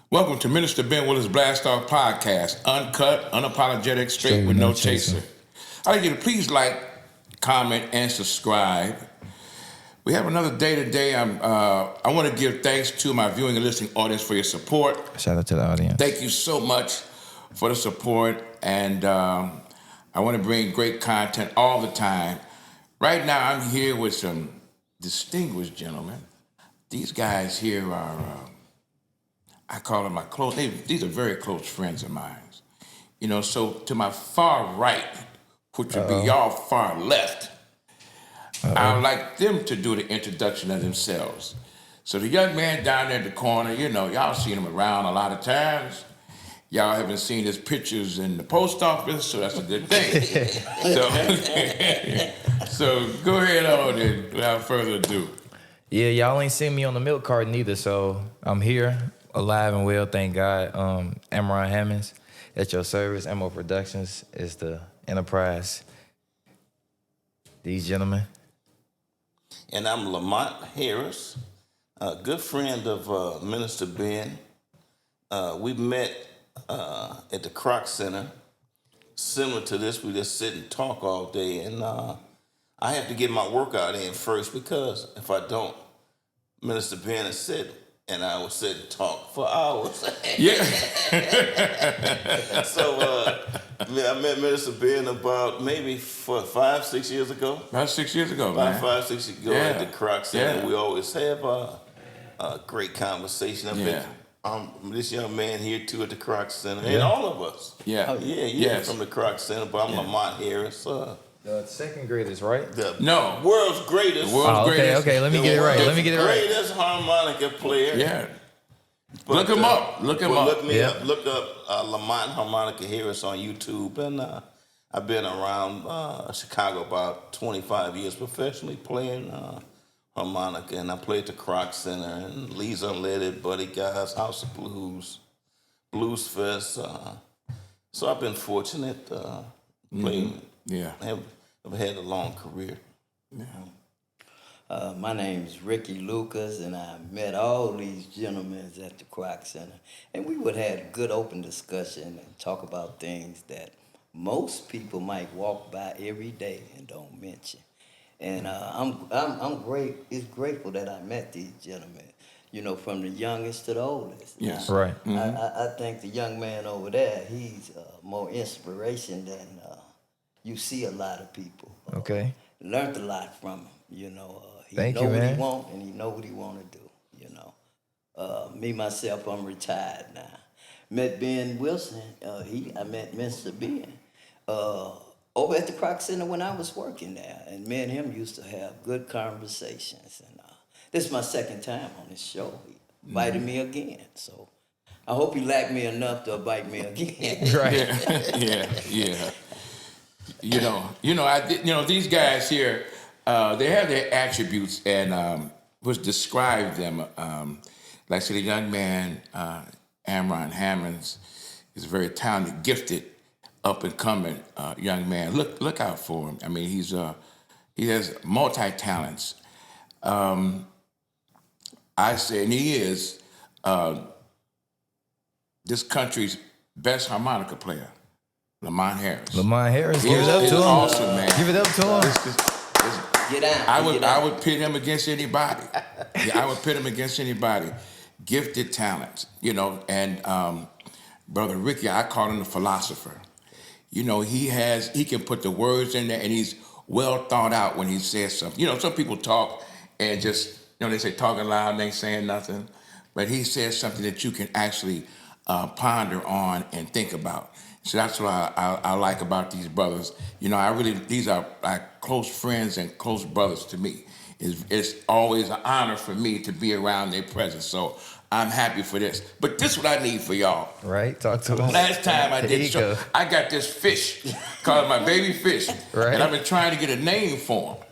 Welcome to Minister Ben Willis Blast Off Podcast, uncut, unapologetic, straight with no chaser. I'd like you to please like, comment, and subscribe. We have another day today. I want to give thanks to my viewing and listening audience for your support. Shout out to the audience. Thank you so much for the support, and I want to bring great content all the time. Right now, I'm here with some distinguished gentlemen. These guys here are... I call them my close, these are very close friends of mine. You know, so to my far right, which would be y'all far left, I'd like them to do the introduction of themselves. So the young man down there in the corner, you know, y'all seen him around a lot of times. Y'all haven't seen his pictures in the post office, so that's a good thing. so go ahead on and without further ado. Yeah, y'all ain't seen me on the milk carton either, so I'm here. Alive and well, thank God. Amron Hammond at your service. Ammo Productions is the enterprise. These gentlemen. And I'm Lamont Harris, a good friend of Minister Ben. We met at the Croc Center. Similar to this, we just sit and talk all day. And I have to get my workout in first because if I don't, Minister Ben has said, and I would sit and talk for hours. Yeah. So I met Minister Ben about maybe 5, 6 years ago. About 6 years ago, About man. 5, 6 years ago at the Croc Center. Yeah. We always have a great conversation. I've Yeah. been this young man here too at the Croc Center, and all of us. Yeah. Oh, yeah, Yes. from the Croc Center. But I'm Lamont Harris, The second graders, right? the No. world's greatest. World's greatest. Okay, let me get it right. Let me get it right. Greatest harmonica player. Yeah. But, Look him up. Look him up. Look me Yeah. up. Look up Lamont Harmonica Harris on YouTube. And I've been around Chicago about 25 years professionally playing harmonica. And I played at the Croc Center and Lee's Unleaded, Buddy Guys, House of Blues, Blues Fest. So I've been fortunate playing. Yeah. I've had a long career. My name's Rickey Lucas, and I met all these gentlemen at the Croc Center. And we would have a good open discussion and talk about things that most people might walk by every day and don't mention. And I'm great. It's grateful that I met these gentlemen. You know, from the youngest to the oldest. Yes. Now, Right. I think the young man over there, he's more inspiration than you see a lot of people. Okay. Learned a lot from him. You know, he Thank know you, what man. he want and he know what he want to do. You know, me myself, I'm retired now. Met Ben Wilson. I met Mr. Ben over at the Croc Center when I was working there, and me and him used to have good conversations. And this is my second time on this show. He invited me again, so I hope he liked me enough to invite me again. Right. Yeah. You know, these guys here, they have their attributes and which describe them. Like I said, the young man, Amron Hammonds, is a very talented, gifted, up and coming young man. Look out for him. I mean, he has multi talents. I say, and he is this country's best harmonica player. Lamont Harris. Lamont Harris, give it up It's to him. awesome, man. Give it up to him. Get out. I would pit him against anybody. Yeah, I would pit him against anybody. Gifted talent, you know. And Brother Rickey, I call him the philosopher. You know, he can put the words in there, and he's well thought out when he says something. You know, some people talk and just, you know, they say talking loud and ain't saying nothing, but he says something that you can actually ponder on and think about. So that's what I like about these brothers. You know, these are like close friends and close brothers to me. It's always an honor for me to be around their presence. So I'm happy for this. But this is what I need for y'all. Right. Talk to him. Last time I There did you the show, go. I got this fish called my baby fish. Right. And I've been trying to get a name for him.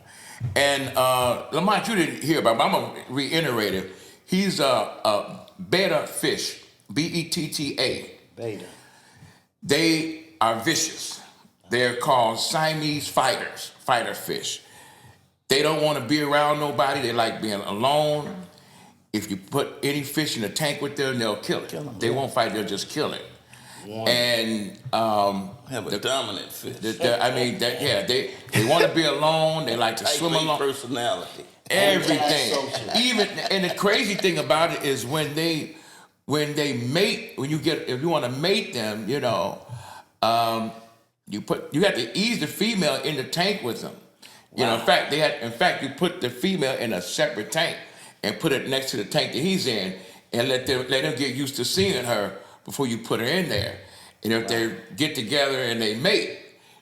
And Lamont, you didn't hear about him, but I'm going to reiterate it. He's a betta fish, B-E-T-T-A. Beta. They are vicious. They're called Siamese fighter fish. They don't want to be around nobody. They like being alone. if you put any fish in a tank with them, they'll kill it. They won't fight; they'll just kill it. And have a dominant fish. They want to be alone. They like to swim alone. Personality. Everything. Even and the crazy thing about it is when they mate, if you want to mate them, you have to ease the female in the tank with them. You know, in fact, you put the female in a separate tank and put it next to the tank that he's in, and let them get used to seeing her before you put her in there. And if they get together and they mate,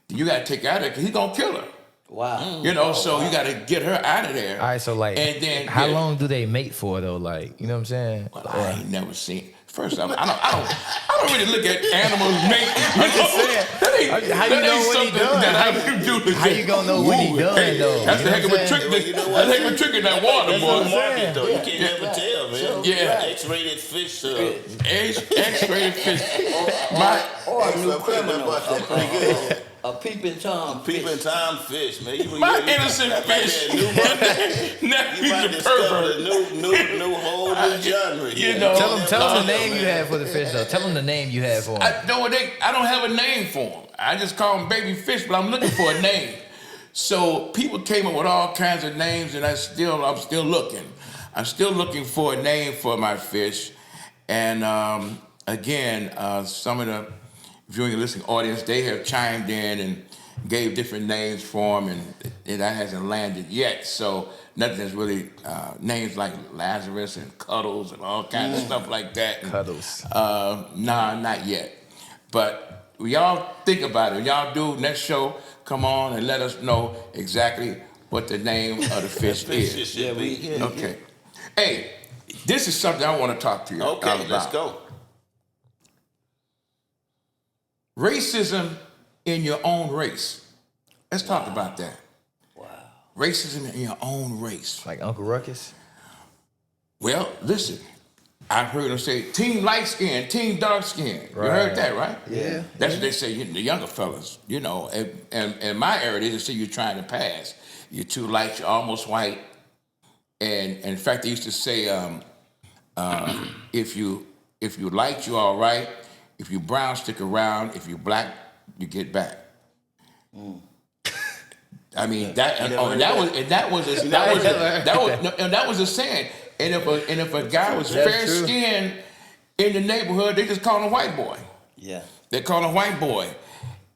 then you got to take her out of there because he's gonna kill her. Wow. So you got to get her out of there. All right, so like, and then how long do they mate for though? Like, you know what I'm saying? Well, I ain't never seen. First, I don't really look at animals mating. I'm just saying. How you know when he done? How you gonna know when he done though? That's the heck of a trick. That's the heck of a trick in that water, boy. Market, though. You can't never tell, man. Yeah. X-rated fish. X-rated fish. Or a new criminal. A peeping Tom fish. Peeping Tom fish, man. My innocent fish. Now You might he's a discover pervert. a whole new genre. Tell them the name you have for the fish though. Tell them the name you have for them. I don't have a name for them. I just call them baby fish, but I'm looking for a name. So people came up with all kinds of names, and I'm still looking. I'm still looking for a name for my fish. And again, some of the viewing and listening audience, they have chimed in and gave different names for them, and that hasn't landed yet. So nothing's really names like Lazarus and Cuddles and all kinds of stuff like that. Cuddles. Nah, not yet. But y'all think about it. When y'all do next show, come on and let us know exactly what the name of the fish is. Okay. Hey, this is something I want to talk to you about. Okay, let's go. Racism in your own race. Let's talk about that. Wow. Racism in your own race. Like Uncle Ruckus? Well, listen, I've heard them say team light skin, team dark skin. Right. You heard that, right? Yeah. That's what they say, the younger fellas, And in my era, they just say you're trying to pass. You're too light, you're almost white. And in fact, they used to say, if you light, you're all right. If you brown, stick around. If you black, you get back. I mean that was a saying. And if a guy was fair skinned in the neighborhood, they just call him a white boy. Yeah. They call him a white boy.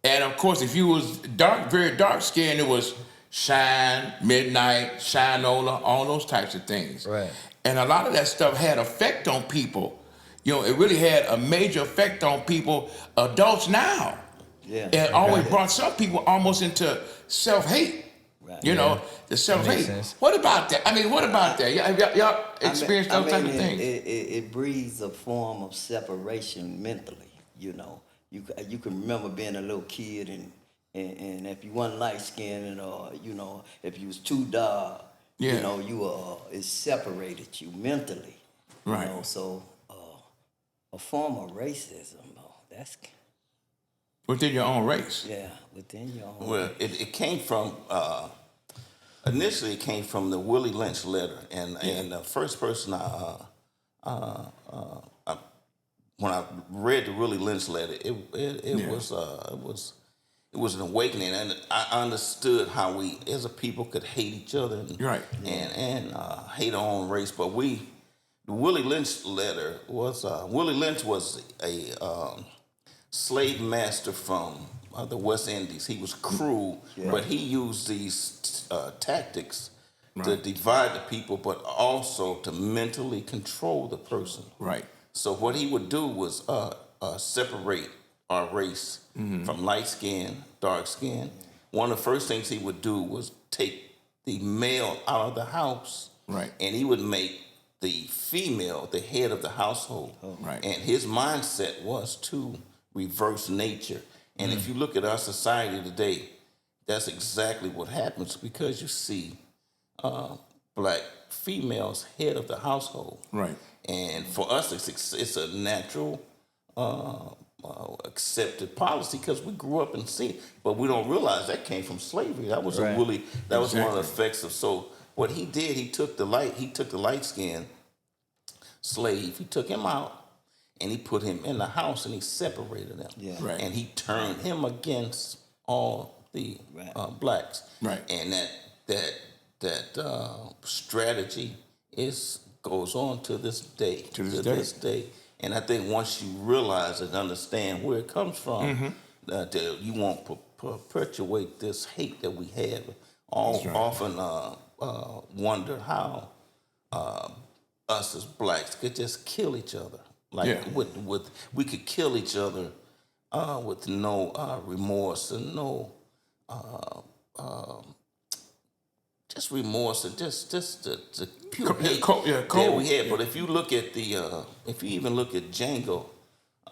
And of course, if you was dark, very dark skinned, it was shine, midnight, shinola, all those types of things. Right. And a lot of that stuff had effect on people. It really had a major effect on people, adults now. Yeah. It always brought some people almost into self-hate. Right. The self-hate. sense. What about that? I mean, what about that? Y'all experienced those type of things? It breeds a form of separation mentally. You can remember being a little kid and if you weren't light skinned or if you was too dark, it separated you mentally. Right. So a form of racism, that's Within your own race. yeah, within your own. Well, it came from initially it came from the Willie Lynch letter, and the first person when I read the Willie Lynch letter, it was an awakening, and I understood how we as a people could hate each other and hate our own race. But the Willie Lynch letter was Willie Lynch was a slave master from the West Indies. He was cruel, but he used these tactics to divide the people, but also to mentally control the person. Right. So what he would do was separate our race from light skin, dark skin. One of the first things he would do was take the male out of the house, Right. and he would make the female the head of the household. Right. And his mindset was to reverse nature. And if you look at our society today, that's exactly what happens, because you see black females head of the household. Right. And for us, it's a natural accepted policy because we grew up and see it. But we don't realize that came from slavery. That was Right. was one of the effects of. So what he did, he took the light skin slave. He took him out and he put him in the house and he separated them. Yeah. Right. And he turned him against all the Right. blacks. Right. And that strategy goes on to this day. To this day. And I think once you realize and understand where it comes from, that you won't perpetuate this hate that we have. That's right. Often wonder how us as blacks could just kill each other. Like Yeah. with we could kill each other with no remorse and no just remorse and just the pure hate that cold. we had. But if you look at if you even look at Django,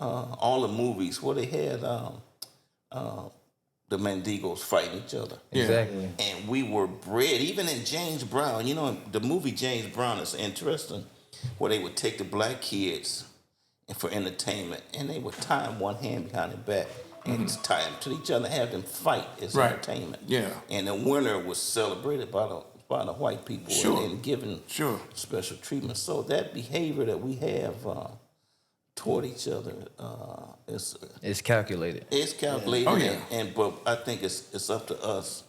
all the movies where they had the Mendigos fighting each other. Yeah. Exactly. And we were bred, even in James Brown, the movie James Brown is interesting, where they would take the black kids for entertainment and they would tie them one hand behind their back and tie them to each other, have them fight as Right. entertainment. Yeah. And the winner was celebrated by the white people Sure. and given Sure. special treatment. So that behavior that we have toward each other It's calculated. it's calculated. Oh, yeah. But I think it's up to us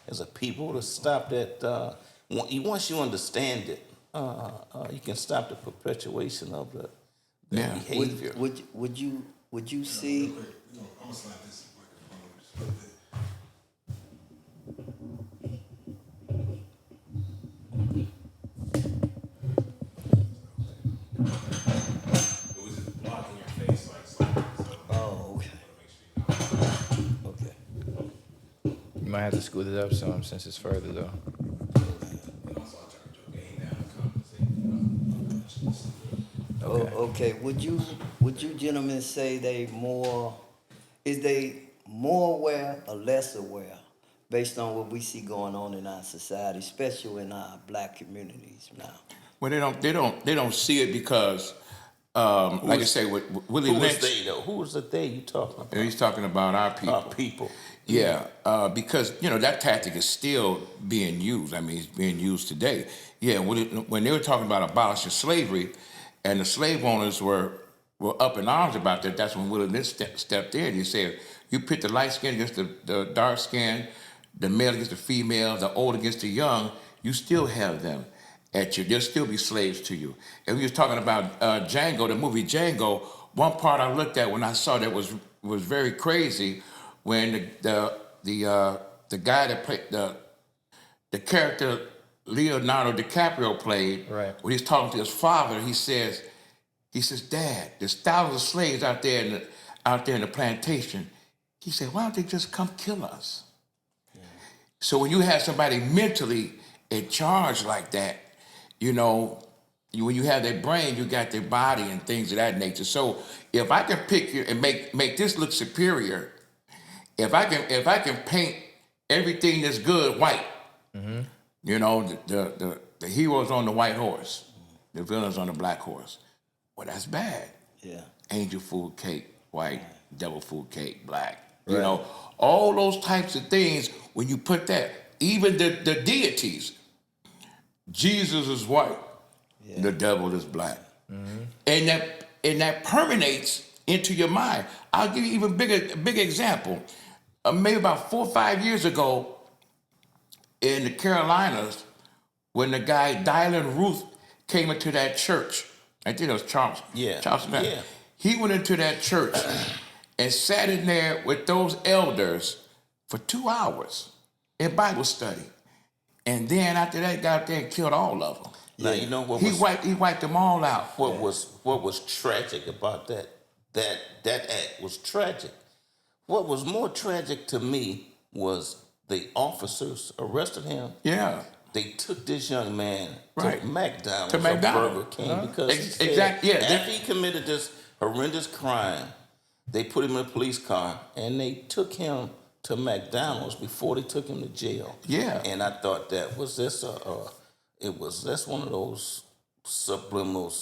as a people to stop that. Once you understand it, you can stop the perpetuation of the Yeah. behavior. Would you see? I'm gonna slide this microphone over. It was just blocking your face like slightly. So Oh, okay. make sure you know. Okay. You might have to scoot it up some since it's further though. And also I turned your gain down to compensate. Okay. Okay. Would you gentlemen say is they more aware or less aware based on what we see going on in our society, especially in our black communities now? Well, they don't see it because, like I say, with Willie Who was Lynch, they though? Who was the they you talking about? he's talking about our people. Our people. Yeah, because that tactic is still being used. I mean, it's being used today. Yeah, when they were talking about abolishing slavery, and the slave owners were up in arms about that, that's when Willie Lynch stepped in. He said, "You pit the light skin against the dark skin, the male against the female, the old against the young. You still have them at you. They'll still be slaves to you." And we was talking about Django, the movie Django. One part I looked at when I saw that was very crazy. When the guy that played the character Leonardo DiCaprio played, Right. when he's talking to his father, he says, "Dad, there's thousands of slaves out there in the plantation." He said, "Why don't they just come kill us?" Yeah. So when you have somebody mentally in charge like that, when you have their brain, you got their body and things of that nature. So if I can pick you and make this look superior. If I can paint everything that's good white, the hero's on the white horse, the villain's on the black horse. Well, that's bad. Yeah. Angel food cake, white, devil food cake, black. Right. All those types of things. When you put that, even the deities, Jesus is white, the devil is black, and that permeates into your mind. I'll give you even big example. Maybe about 4 or 5 years ago in the Carolinas, when the guy Dylan Ruth came into that church, I think it was Charles. Yeah. Charles Smith. Yeah. He went into that church and sat in there with those elders for 2 hours in Bible study, and then after that, got out there and killed all of them. Now you know what He wiped them all out. what was tragic about that act was tragic. What was more tragic to me was the officers arrested him. Yeah. They took this young man Right. to McDonald's, To or McDonald's. Burger King, because he said Exactly. Yeah. after he committed this horrendous crime, they put him in a police car and they took him to McDonald's before they took him to jail. Yeah. And I thought that's one of those subliminal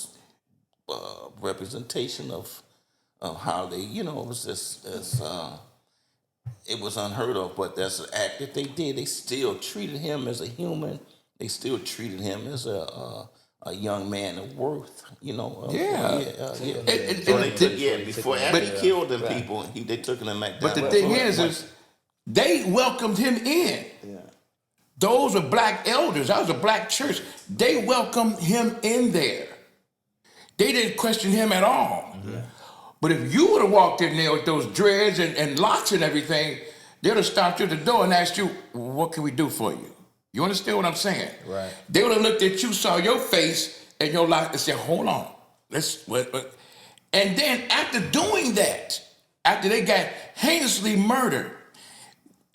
representation of how they, it was just it was unheard of, but that's an act that they did. They still treated him as a human. They still treated him as a a young man of worth. You know. Yeah. So they took before after he But- killed them people, they took him back down. But the thing is they welcomed him in. Yeah. Those were black elders. That was a black church. They welcomed him in there. They didn't question him at all. Yeah. But if you would have walked in there with those dreads and locks and everything, they would have stopped you at the door and asked you, what can we do for you? You understand what I'm saying? Right. They would have looked at you, saw your face and your lock and said, hold on. And then after doing that, after they got heinously murdered,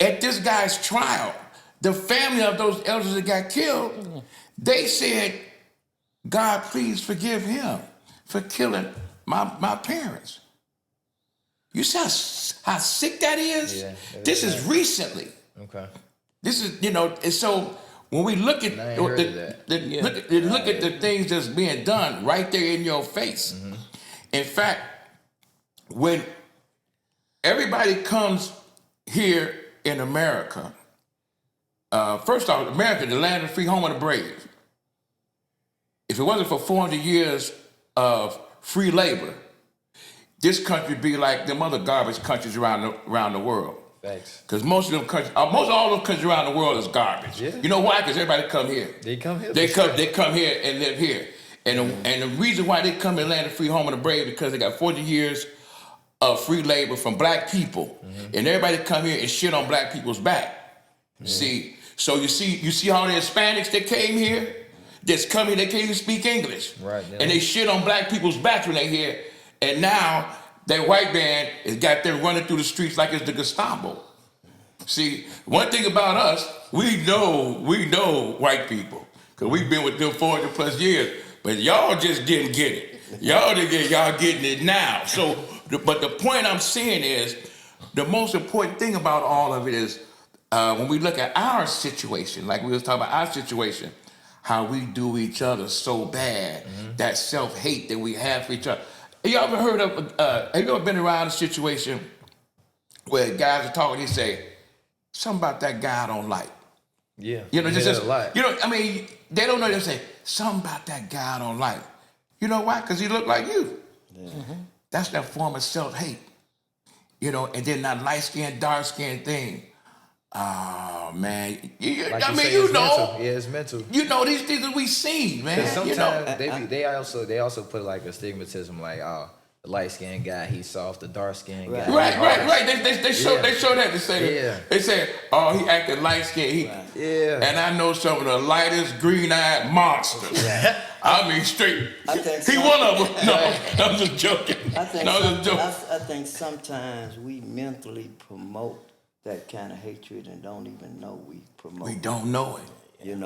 at this guy's trial, the family of those elders that got killed, they said, God, please forgive him for killing my parents. You see how sick that is? Yeah, This is recently. Okay. This is, and so when we look at I ain't heard of that. look at the things that's being done right there in your face. Mm-hmm. In fact, when everybody comes here in America, first off, America, the land of the free, home of the brave. If it wasn't for 400 years of free labor, this country would be like them other garbage countries around the world. Thanks. Because most of them countries, most of all those countries around the world is garbage. Yeah. You know why? Because everybody come here. They come here. They come here and live here. And the reason why they come in land of free, home of the brave, because they got 40 years of free labor from black people, and everybody come here and shit on black people's back. See, so you see all the Hispanics that came here, that's come here, they can't even speak English, Right, yeah. and they shit on black people's backs when they here, and now that white man has got them running through the streets like it's the Gestapo. See, one thing about us, we know white people, because we've been with them 400 plus years, but y'all just didn't get it. Y'all getting it now. So, but the point I'm saying is, the most important thing about all of it is, when we look at our situation, like we was talking about our situation, how we do each other so bad, that self-hate that we have for each other. Have you ever heard of, have you ever been around a situation where guys are talking, they say, something about that guy I don't like. Yeah. Just a lot. I mean, they don't know, they say, something about that guy I don't like. You know why? Because he looked like you. Yeah. That's that form of self-hate. And then that light-skinned, dark-skinned thing. Oh, man. Like Mental. Yeah, it's mental. These things that we see, man. Sometimes they also put like a stigmatism, like, oh, the light-skinned guy, he's soft. The dark-skinned guy, Right. They show that. They say, oh, he acted light-skinned. Yeah. And I know some of the lightest green-eyed monsters. I mean, straight. He one of them. No, I'm just joking. I think sometimes we mentally promote that kind of hatred and don't even know we promote. We don't know it.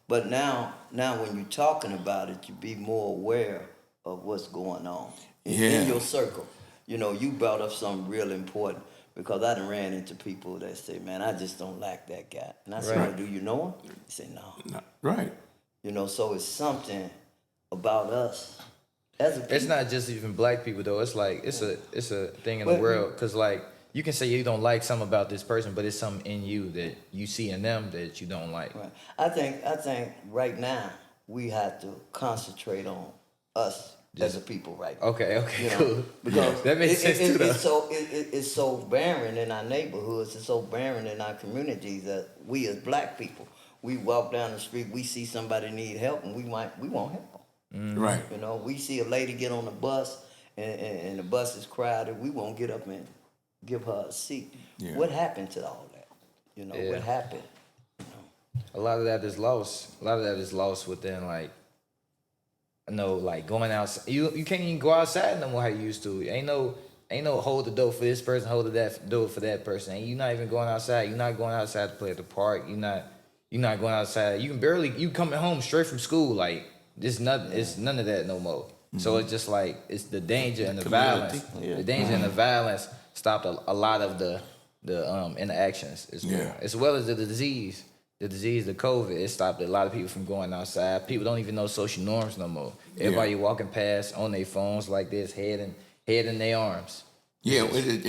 But now when you're talking about it, you be more aware of what's going on in your circle. You brought up something real important, because I done ran into people that say, man, I just don't like that guy. And I say, well, do you know him? He say, no. Right. So it's something about us as a people. It's not just even black people though. It's like it's a thing in the world, because like you can say you don't like something about this person, but it's something in you that you see in them that you don't like. Right. I think right now we have to concentrate on us as a people right now. Okay, cool. Because that makes sense too, though. It's so barren in our neighborhoods, it's so barren in our communities that we as black people, we walk down the street, we see somebody need help, and we won't help them. Right. We see a lady get on the bus, and the bus is crowded, we won't get up and give her a seat. Yeah. What happened to all that? What happened? A lot of that is lost. A lot of that is lost within like going outside. You can't even go outside no more how you used to. Ain't no hold the door for this person, hold the door for that person. And you're not even going outside. You're not going outside to play at the park. You're not going outside. You coming home straight from school. Like it's none of that no more. So it's just like it's the danger and the violence. Yeah. The danger and the violence stopped a lot of the interactions as well as the disease. The disease, the COVID, it stopped a lot of people from going outside. People don't even know social norms no more. Everybody walking past on their phones like this, head in their arms. Yeah,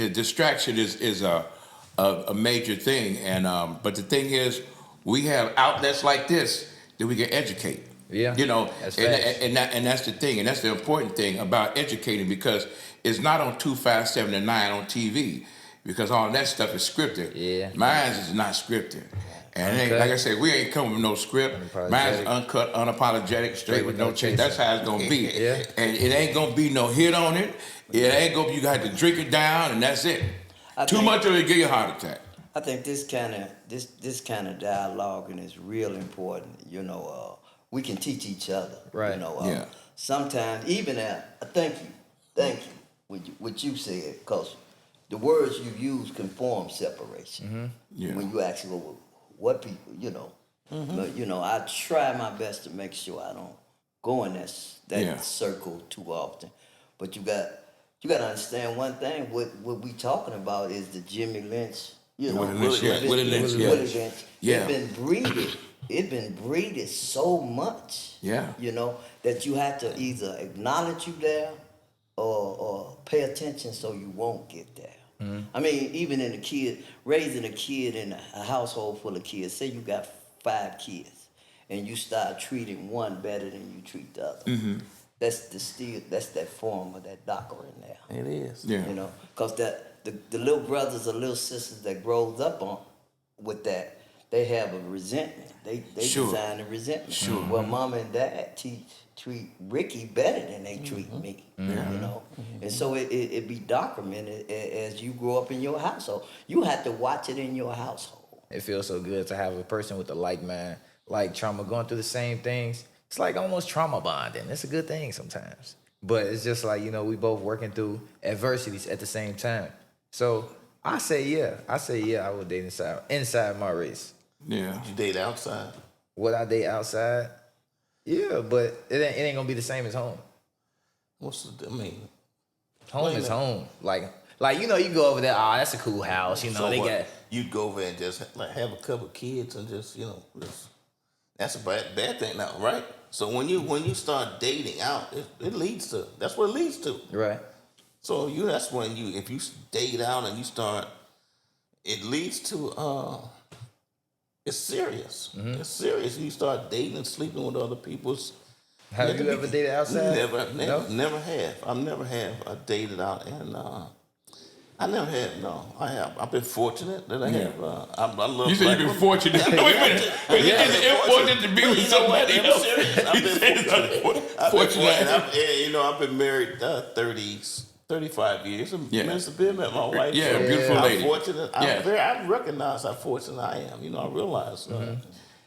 distraction is a major thing, and but the thing is, we have outlets like this that we can educate. Yeah, You know, that's and, facts. and that's the thing, and that's the important thing about educating, because it's not on 257 to 9 on TV, because all that stuff is scripted. Yeah. Mine is not scripted. And it ain't, Uncut. like I said, we ain't coming with no script. Mine's Unapologetic. uncut, unapologetic, straight with no chase. That's how it's gonna be. Yeah. And it ain't gonna be no hit on it. It ain't gonna. You got to drink it down, and that's it. I Too think- much of it give you a heart attack. I think this kind of dialoguing is real important. You know, we can teach each other. Right. You know, Yeah. sometimes even thank you, what you said, because the words you use can form separation. Yeah. When you ask well, what people, you know, but you know, I try my best to make sure I don't go in that Yeah. circle too often. But you got to understand one thing. What we talking about is the Jimmy Lynch. You know, Willie Lynch, yeah. Willie Lynch, yeah. Willie Lynch. Yeah. It's been breeded so much. Yeah. You know, that you have to either acknowledge you there or pay attention so you won't get there. I mean, even raising a kid in a household full of kids, say you got 5 kids and you start treating one better than you treat the other. That's that form of that doctrine there. It is. Yeah. You know, because the little brothers or little sisters that grows up with that, they have a resentment. They Sure. design a resentment. Sure. Well, mom and dad treat Ricky better than they treat me. You know, and so it be documented as you grow up in your household. You have to watch it in your household. It feels so good to have a person with a like mind, like trauma, going through the same things. It's like almost trauma bonding. It's a good thing sometimes. But it's just like, you know, we both working through adversities at the same time. So I say yeah, I would date inside my race. Yeah. You date outside. Would I date outside? Yeah, but it ain't gonna be the same as home. I mean, Home Wait a is minute. home. Like you know, you go over there. Oh, that's a cool house. You know, so they what? got. You'd go over and just like have a couple kids and just that's a bad thing now, right? So when you start dating out, it leads to that's what it leads to. Right. So that's when if you date out and you start, it leads to it's serious. It's serious. You start dating and sleeping with other people's. Have you ever dated outside? Never No? have. I never have dated out, and I never have. No, I have. I've been fortunate that I have. I love. You said black you've been women. fortunate. Yeah, Wait a minute. Wait, Yeah, it's fortunate to be with You know what? somebody I'm else. serious. I've He been said he's fortunate. not fortunate. I've been married 35 years. And Yeah. Mr. Bill met my wife. Yeah, so beautiful I'm lady. fortunate. Yeah. I recognize how fortunate I am. I realize.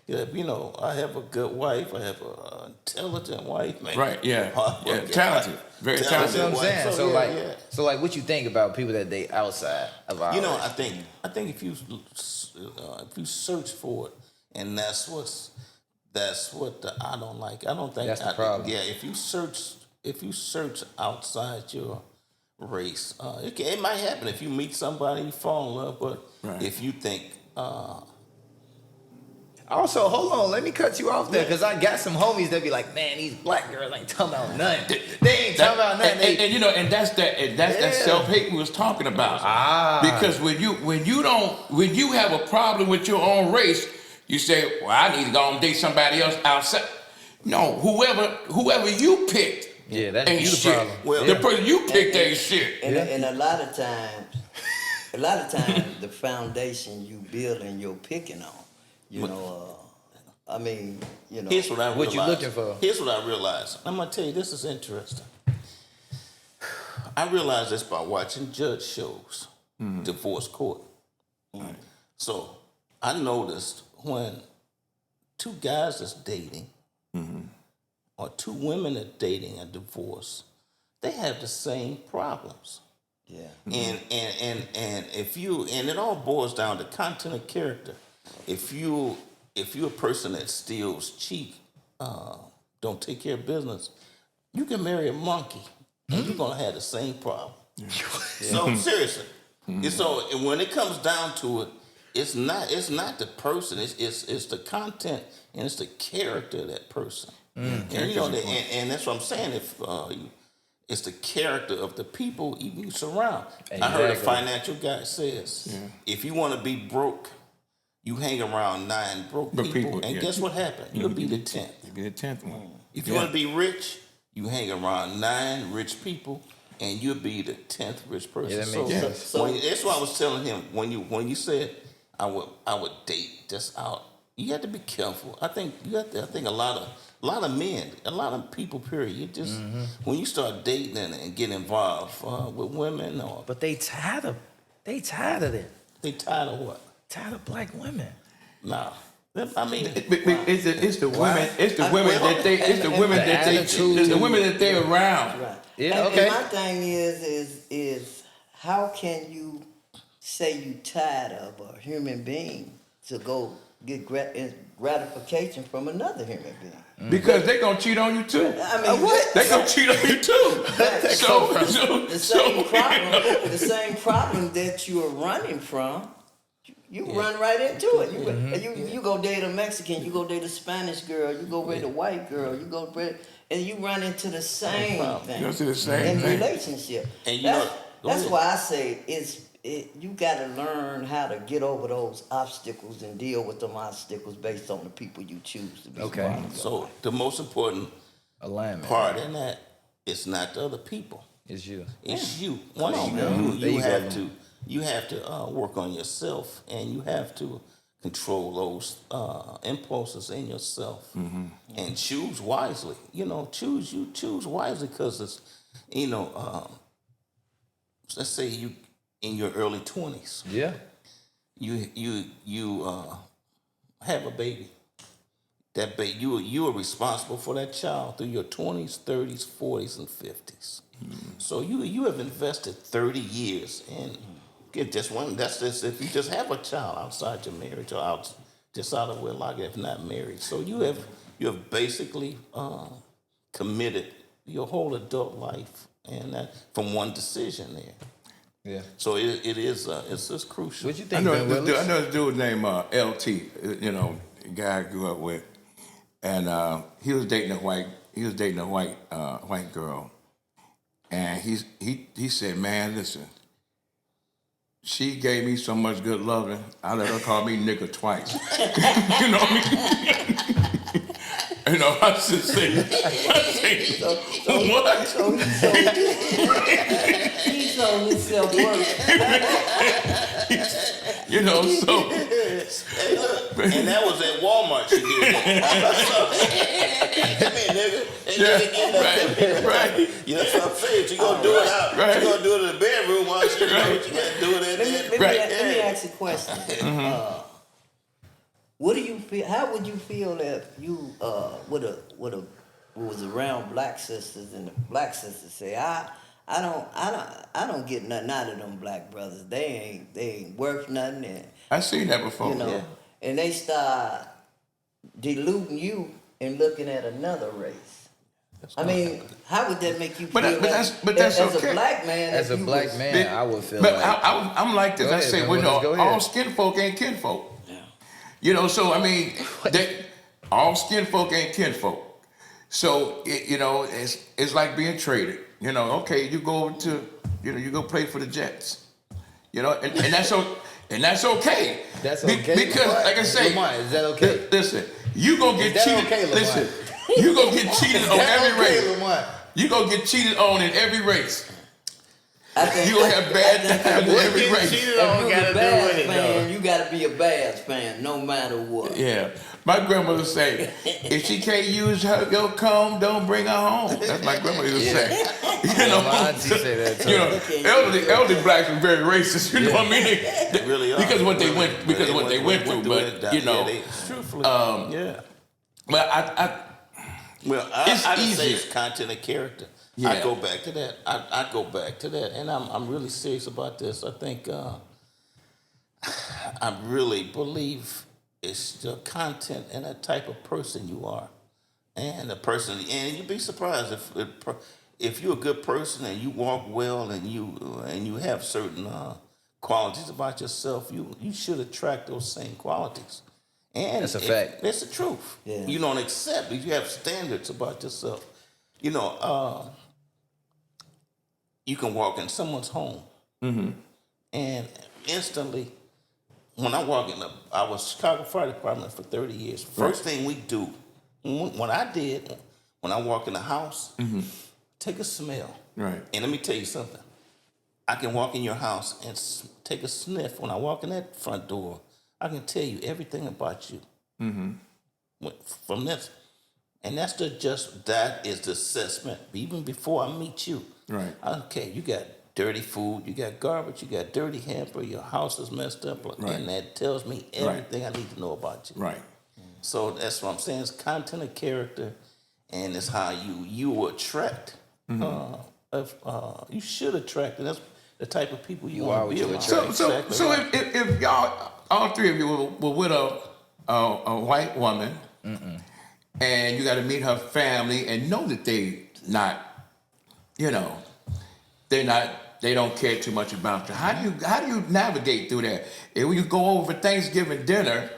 I have a good wife. I have an intelligent wife, man. Right, yeah. Hardworking. Talented. Very That's talented. what I'm wife. saying. So, yeah. so like, what you think about people that date outside of our? I think if you search for it, and that's what I don't like. I don't think That's the problem. Yeah, if you search outside your race, it might happen. If you meet somebody, you fall in love, but Right. if you think. Also, hold on, let me cut you off there because I got some homies that be like, man, these black girls ain't talking about nothing. They ain't talking about nothing. And that's that self-hate we was talking about. Because when you have a problem with your own race, you say, well, I need to go and date somebody else outside. No, whoever you picked Yeah, that's ain't you the shit. problem. Well, The person you picked ain't shit. And a lot of times, the foundation you build and you're picking on, Here's what I realized. What you looking for? Here's what I realized. I'm gonna tell you, this is interesting. I realized this by watching judge shows, divorce court. So I noticed when two guys is dating, or two women are dating and divorce, they have the same problems. Yeah. And it all boils down to content and character. If you're a person that steals, cheat, don't take care of business, you can marry a monkey and you're gonna have the same problem. So seriously. And so when it comes down to it, it's not the person, it's the content and it's the character of that person. And that's what I'm saying. If it's the character of the people you surround. I heard a Exactly. financial guy says, if you want to be broke, You hang around 9 broke But people, and yeah. guess what happened? You'll be the 10th. You'll be the 10th one. If you want to be rich, you hang around 9 rich people, and you'll be the 10th rich person. Yeah, that makes sense. So- That's why I was telling him when you said I would date just out. You have to be careful. I think a lot of men, a lot of people. Period. You just when you start dating and get involved with women, or But they tired of it. they tired of what? Tired of black women. Nah. I mean, It's the women. It's the I- women well, that they. It's the women the that they. attitude. It's the women that they're around. Right. Yeah, And okay. my thing is how can you say you tired of a human being to go get gratification from another human being? Because they gonna cheat on you too. I mean, They gonna cheat on you too. the same problem that you are running from, you run right into it. You go date a Mexican, you go date a Spanish girl, you go date a white girl, you go date, and you run into the same thing. You see the same in thing. relationship. And you that's know- go that's ahead. why I say you got to learn how to get over those obstacles and deal with them obstacles based on the people you choose to be. Okay. part of. so the most important Alignment. part in that is not the other people. It's you. It's you. Once on, There you you have go. you have to work on yourself, and you have to control those impulses in yourself, and choose wisely. Choose wisely, because it's let's say you in your early 20s, Yeah. you have a baby. That baby, you are responsible for that child through your 20s, 30s, 40s, and 50s. So you have invested 30 years in get just one. That's just if you just have a child outside your marriage or out of wedlock, if not married. So you have basically committed your whole adult life, and that from one decision there. Yeah. So it's just crucial. What you I think, know Ben this dude, Willis? I know this dude named LT. A guy I grew up with, and he was dating a white girl, and he said, "Man, listen, she gave me so much good loving. I let her call me nigga twice." You know what I mean? I just say, what? He told himself work. So Hey, look, and that was at Walmart. She did that. Come here, nigga. And yeah, nigga get that. right. You know what I'm saying? She gonna do it out. Right. She gonna do it in the bedroom while she Right. she gotta do it in there. Let me ask you a question. What do you feel? How would you feel if you was around black sisters and the black sisters say, I don't get nothing out of them black brothers. They ain't worth nothing, and I seen that before. and they start diluting you and looking at another race. I mean, how would that make you feel? But that's as okay. a black man. As if a you black was- man, I would feel But like I'm like this. Go I ahead, say, man, well, Willis, go ahead. all skin folk ain't kinfolk. So I mean, all skin folk ain't kinfolk. So it's like being traded. Okay, you go over to you go play for the Jets. And that's and that's okay. That's okay. Because like I say, Lamont, is that okay? Listen, you gonna get Is that cheated. okay, Lamont? Listen, you gonna get cheated on every race. Lamont? You gonna get cheated on in every race. I think You gonna have bad times in every race. If you're a Bears fan, you gotta be a Bears fan no matter what. Yeah. My grandmother say, if she can't use your comb, don't bring her home. That's my grandmother used to say. My auntie say that too. Elderly blacks are very racist. You know what I mean? They really are. Because of what they went through. But truthfully, but I it's I just say easier. it's content and character. Yeah. I go back to that. I go back to that, and I'm really serious about this. I think I really believe it's the content and the type of person you are, and the person. And you'd be surprised if you're a good person and you walk well and you have certain qualities about yourself. You should attract those same qualities. And That's a fact. That's the truth. Yeah. You don't accept it. You have standards about yourself. You can walk in someone's home and instantly when I walk in, I was Chicago Fire Department for 30 years. First thing we do, when I walk in the house, take a smell. Right. And let me tell you something. I can walk in your house and take a sniff. When I walk in that front door, I can tell you everything about you. From this. And that is the assessment. Even before I meet you. Right. Okay, you got dirty food, you got garbage, you got dirty hamper, your house is messed up, Right. and that tells me everything I need to know about you. Right. So that's what I'm saying. It's content of character, and it's how you attract. You should attract, and that's the type of people you want to be around. So Exactly right. if y'all, all three of you were with a white woman, and you got to meet her family and know that they not, they don't care too much about you. How do you navigate through that? And when you go over for Thanksgiving dinner,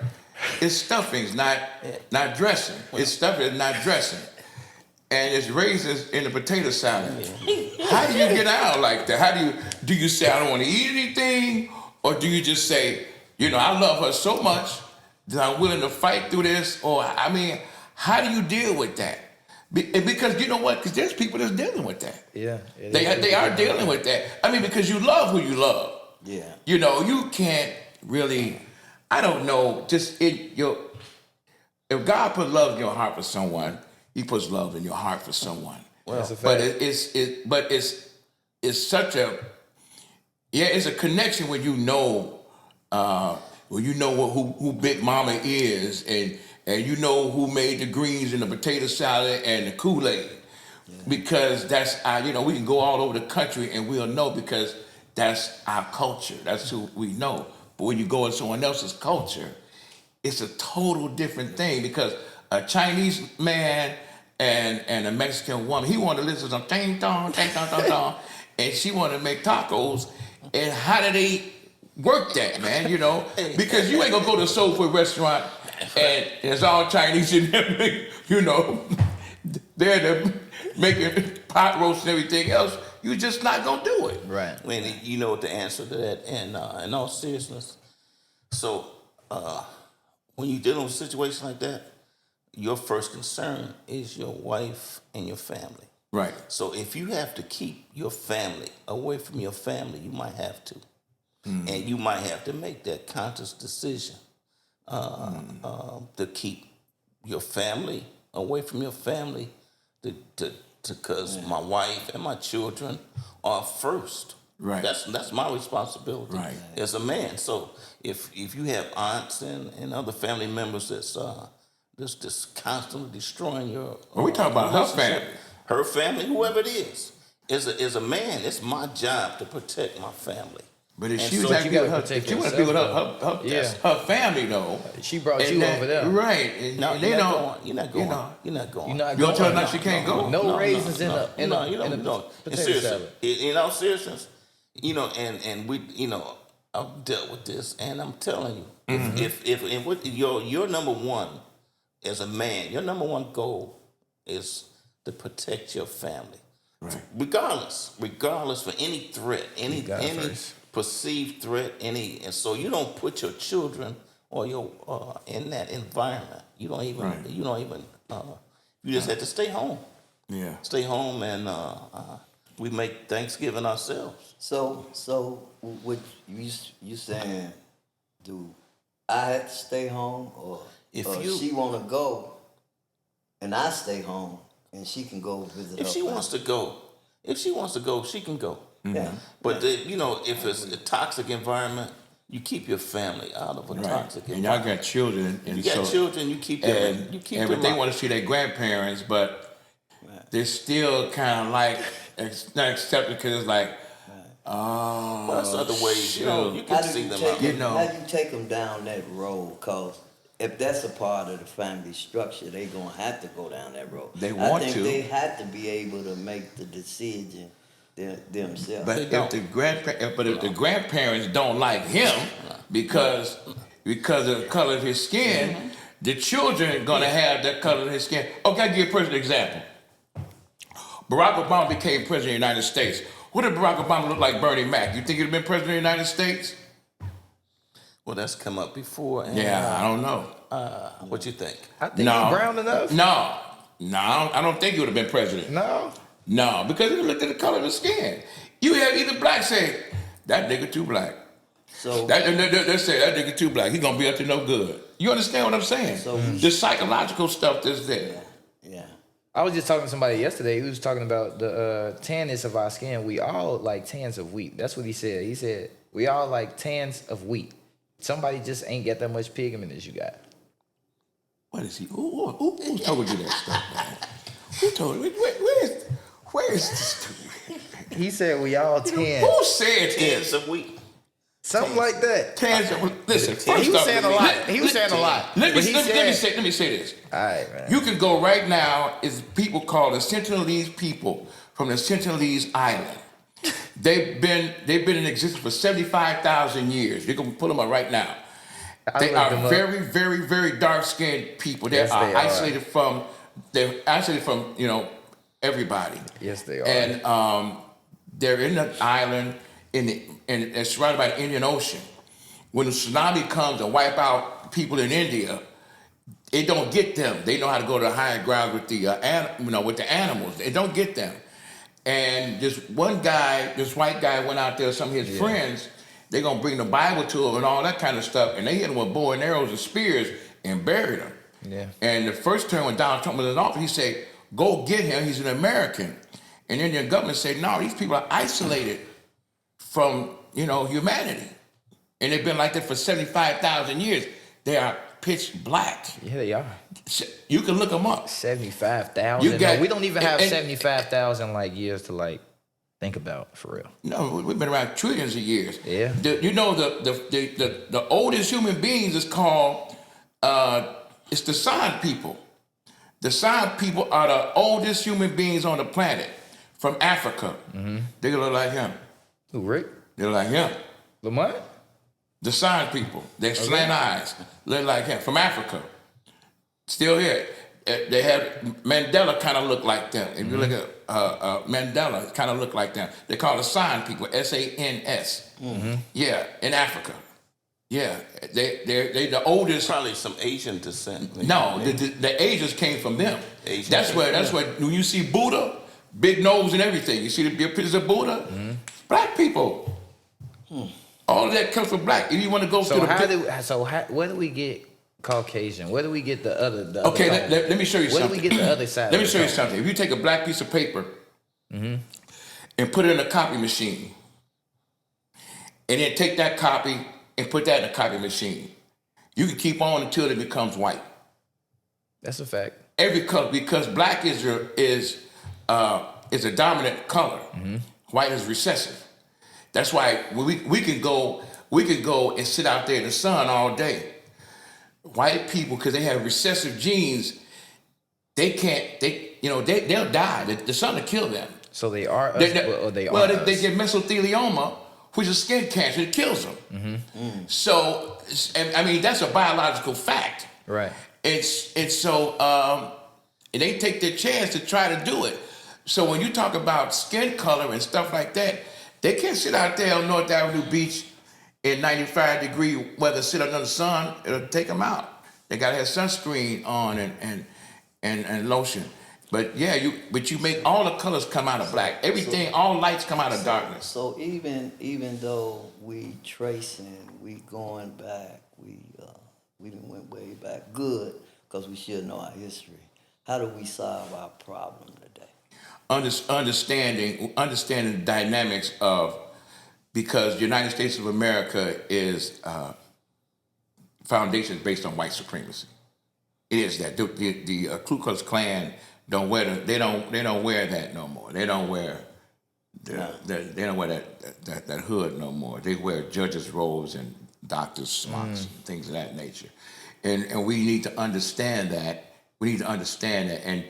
it's stuffings, not dressing. It's stuffing, not dressing. And it's raisins in the potato salad. How do you get out like that? How do you say I don't want to eat anything, or do you just say, I love her so much that I'm willing to fight through this? Or how do you deal with that? Because you know what? Because there's people that's dealing with that. Yeah. They are dealing with that. Because you love who you love. Yeah. You can't really. I don't know. Just if God put love in your heart for someone, He puts love in your heart for someone. Well, that's a fact. But it's such a it's a connection when who Big Mama is, and who made the greens and the potato salad and the Kool-Aid. Because that's we can go all over the country and we'll know, because that's our culture. That's who we know. But when you go in someone else's culture, it's a total different thing, because a Chinese man and a Mexican woman, he wanted to listen to some ting tong, and she wanted to make tacos. And how do they work that, man? Because you ain't gonna go to a soul food restaurant and it's all Chinese and they're making pot roast and everything else. You're just not gonna do it. Right. You know what the answer to that, and in all seriousness. So when you're dealing with a situation like that, your first concern is your wife and your family. Right. So if you have to keep your family away from your family, you might have to. And you might have to make that conscious decision to keep your family away from your family, because my wife and my children are first. Right. That's my responsibility as a man. So if you have aunts and other family members that's just constantly destroying your we talking about her family. Her family, whoever it is a man, it's my job to protect my family. But if And she was so like, you gotta her, protect if she want to be with yourself, her family though. She brought and you over there. Right. And No, they you're don't. not going. You're not going. You're not going. You're not You don't tell her going. like she can't go. No raisins in the In potato seriousness, salad. in all seriousness, and we, I've dealt with this, and I'm telling you, if what your number one as a man, your number one goal is to protect your family, Right. regardless for any threat, any first. perceived threat, and so you don't put your children or your in that environment. You don't even. Right. You don't even. You just have to stay home. Yeah. Stay home, and we make Thanksgiving ourselves. So what you saying? Do I have to stay home, or If or you- she want to go, and I stay home, and she can go visit If her she family? wants to go, she can go. Yeah. But if it's a toxic environment, you keep your family out of a Right. toxic And y'all environment. got children, and You got so children, you keep them. and, You keep and them but they out. want to see their grandparents, but they're still kind of like it's not accepted, because it's like, oh, Well, that's other ways. You shoot. can How do see you them take out. You them? know. How do you take them down that road? Cause if that's a part of the family structure, they gonna have to go down that road. They want I think to. they have to be able to make the decision themselves. But They if don't. the grandparents don't like him because of the color of his skin, the children are gonna have that color of his skin. Okay, I'll give you a personal example. Barack Obama became president of the United States. What did Barack Obama look like Bernie Mac? You think he'd have been president of the United States? Well, that's come up before. And, Yeah, I don't know. What you think? I think he brown enough. No, I don't think he would have been president. No, because he looked at the color of the skin. You have either black say, that nigga too black. So They say that nigga too black. He gonna be up to no good. You understand what I'm saying? So the psychological stuff that's there. yeah. I was just talking to somebody yesterday who was talking about the tanness of our skin. We all like tans of wheat. That's what he said. He said, we all like tans of wheat. Somebody just ain't got that much pigment as you got. What is he? Who told you that stuff, man? Who told you? Where is this? He said we all tan. Who said Tens this? of wheat. Something like that. Listen, first He was off, saying a lot. He was saying a lot. Let But he me said- say this. All right, man. You can go right now. Is people called the Sentinelese people from the Sentinelese Island. They've been in existence for 75,000 years. You can pull them up right now. They looked are them up. very, very, very dark-skinned people. They Yes, are they are. isolated from. They're isolated from everybody. Yes, they are. And they're in the island and it's surrounded by the Indian Ocean. When the tsunami comes and wipe out people in India, it don't get them. They know how to go to the higher ground with the with the animals. It don't get them. And this white guy went out there with some of his friends. They're gonna bring the Bible to him and all that kind of stuff. And they hit him with bow and arrows and spears and buried him. Yeah. And the first term when Donald Trump was in office, he said, "Go get him. He's an American." And the Indian government said, "No, these people are isolated from humanity, and they've been like that for 75,000 years. They are pitch black. Yeah, they are. You can look them up. 75,000. We don't even have and- 75,000 years to think about for real. No, we've been around trillions of years. Yeah. The oldest human beings is called it's the San people. The San people are the oldest human beings on the planet from Africa. Mm-hmm. They look like him. Who, Rick? They look like him. Lamont? The San people. They have slant eyes. Look like him from Africa. Still here. They have Mandela kind of look like them. If you look at Mandela, kind of look like them. They call the San people, S-A-N-S. Mm-hmm. Yeah, in Africa. Yeah, they're the oldest. Probably some Asian descent. No, the Asians came from them. Asian That's where when you see Buddha, big nose and everything. You see the pictures of Buddha, black people. All of that comes from black. If you want to go Where do we get Caucasian? Where do we get the other? Okay, let me show you something. Where do we get the other side? Let me show you something. If you take a black piece of paper and put it in a copy machine, and then take that copy and put that in a copy machine, you can keep on until it becomes white. That's a fact. Every color, because black is a dominant color. White is recessive. That's why we can go and sit out there in the sun all day. White people, because they have recessive genes, they'll die. The sun will kill them. So they are us, or they are us? They get mesothelioma, which is skin cancer. It kills them. So, I mean, that's a biological fact. Right. And they take their chance to try to do it. So when you talk about skin color and stuff like that, they can't sit out there on North Avenue Beach in 95-degree weather, sit under the sun. It'll take them out. They gotta have sunscreen on and lotion. But yeah, you make all the colors come out of black. Everything, all lights come out of darkness. So even though we tracing, we going back, we done went way back good because we should know our history. How do we solve our problem today? Understanding the dynamics of, because the United States of America is foundation is based on white supremacy. It is that the Ku Klux Klan don't wear they don't wear that no more. They don't wear they don't wear that hood no more. They wear judges' robes and doctors' smocks and things of that nature. And we need to understand that. We need to understand that. And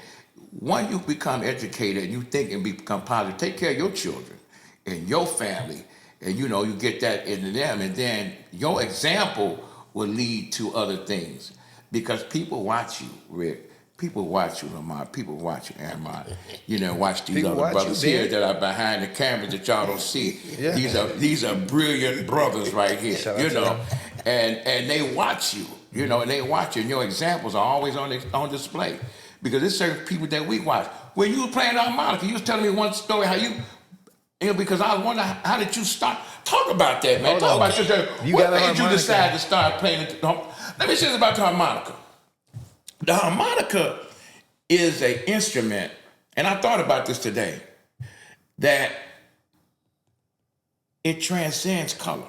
once you become educated and you think and become positive, take care of your children and your family, and you get that into them, and then your example will lead to other things. Because people watch you, Rick. People watch you, Lamont. People watch you, Amron. Watch these People other watch brothers you, here Ben. that are behind the cameras that y'all don't see. Yeah. These are brilliant brothers right here. Shout out to them. and they watch you, you know, and they watch you, and your examples are always on display, because there's certain people that we watch. When you were playing harmonica, you was telling me one story how you know, because I was wondering how did you start? Talk about that, man. Hold Talk on. about your You what got a made you harmonica. decide to start playing it? Let me say this about the harmonica. The harmonica is an instrument, and I thought about this today, that it transcends color.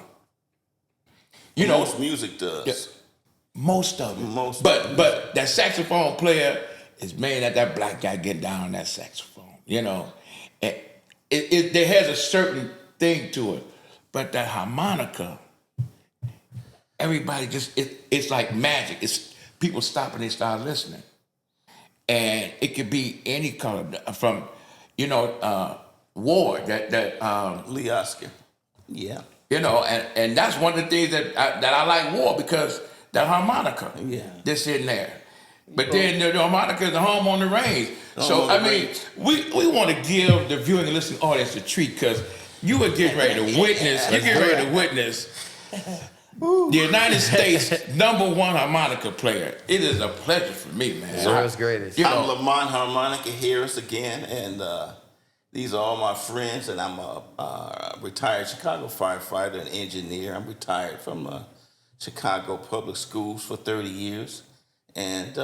You know, Most music does. yeah, most of it. Most but of it. but that saxophone player is made at that black guy getting down on that saxophone. You know, it there has a certain thing to it, but that harmonica, everybody just it's like magic. It's people stop and they start listening, and it could be any color from, you know, Ward that Lee Oscar. Yeah. you know, and that's one of the things that I like more, because that harmonica that's in there. But then the harmonica is the home on the range. So I mean, we want to give the viewing and listening audience a treat, because you are getting ready to witness. You get ready to witness the United States #1 harmonica player. It is a pleasure for me, man. The world's greatest. You I'm know, Lamont Harmonica Harris again, and these are all my friends, and I'm a retired Chicago firefighter and engineer. I'm retired from Chicago public schools for 30 years. And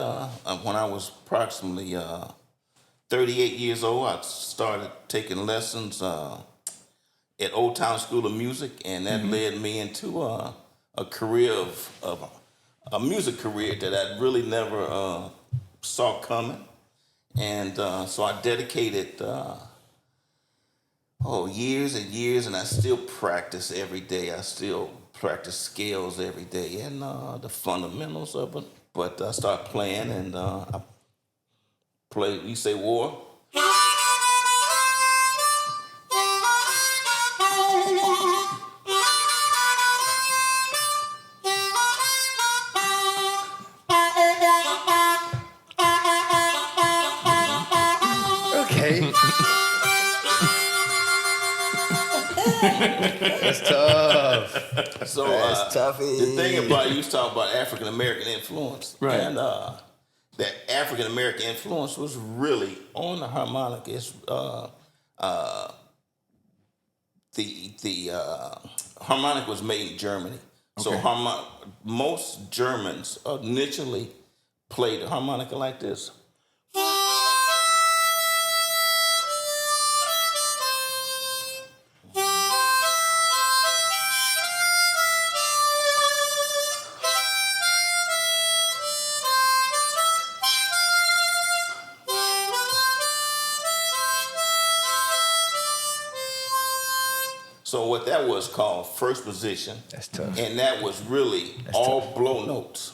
when I was approximately 38 years old, I started taking lessons at Old Town School of Music, and that led me into a career of a music career that I really never saw coming. And so I dedicated years and years, and I still practice every day. I still practice scales every day and the fundamentals of it. But I started playing, and I play. You say war? Okay. That's tough. So That's toughy. the thing about you was talking about African American influence, Right. And that African American influence was really on the harmonica. It's the harmonica was made in Germany, so Okay. most Germans initially played the harmonica like this. So what that was called first position, That's tough. and that was really all blow notes.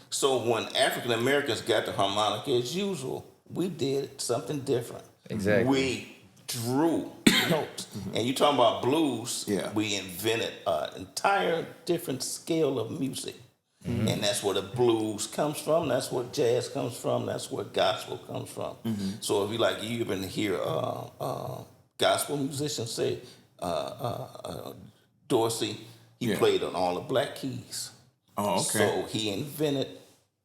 So when African Americans got the harmonica, as usual, we did something different. Exactly. We drew notes. And you talking about blues, Yeah. we invented an entire different scale of music. And that's where the blues comes from. That's where jazz comes from. That's where gospel comes from. So if you even hear gospel musicians say, Dorsey, he played on all the black keys. Oh, okay. So he invented.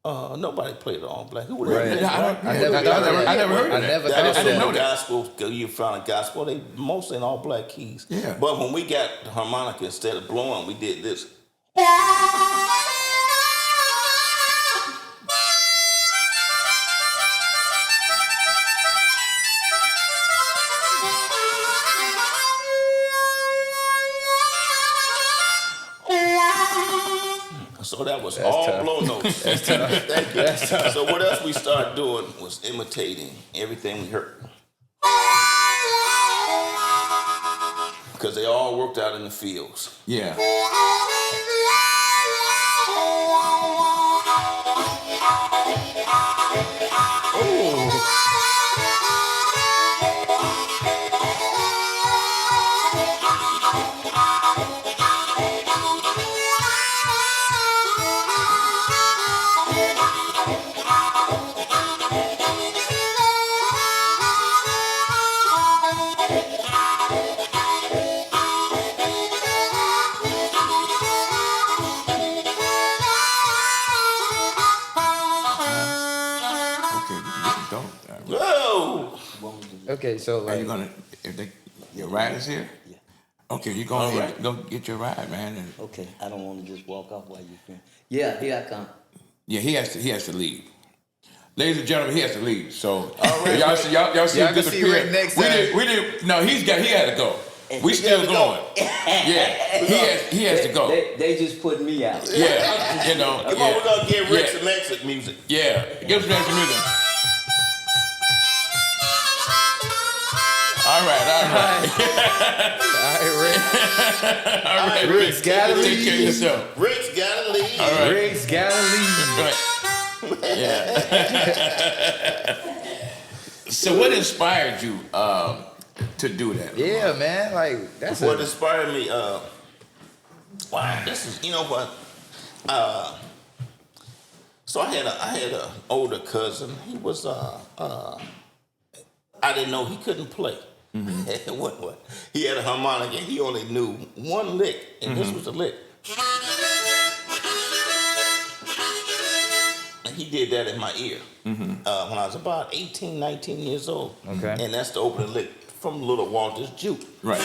Nobody played on all black. Who would Right. invent I black? never never thought of that. I never heard I of that. never That thought was of I didn't on know the that. gospel. You found a gospel. They mostly in all black keys. Yeah. But when we got the harmonica, instead of blowing, we did this. So that was all tough. blow notes. Thank you. So what else we started doing was imitating everything we heard. Because they all worked out in the fields. Yeah. Okay, so Are you like, gonna your ride is here? Yeah. Okay, you go ahead, go get your ride, man. And Okay, I don't want to just walk off while you finish. Yeah, here I come. yeah, he has to leave. Ladies and gentlemen, he has to leave. So right. y'all see Y'all him can see disappear. Rick next we time. didn't. No, he had to go. We still going. Yeah, he has to go. They just put me out. Yeah, you know. Come on, we're gonna get Rick some exit music. Yeah, give us some music. All right. all right, Rick's gotta Take leave. care of yourself. Rick's gotta leave. All right. Rick's gotta leave. Right. Yeah. So, what inspired you to do that? Yeah, man. Like that's What inspired me? Wow, this is, you know what? So I had a older cousin. He was I didn't know he couldn't play. What? He had a harmonica. He only knew one lick, and this was a lick. And he did that in my ear when I was about 18, 19 years old. Okay. And that's the opening lick from Little Walter's Juke. Right.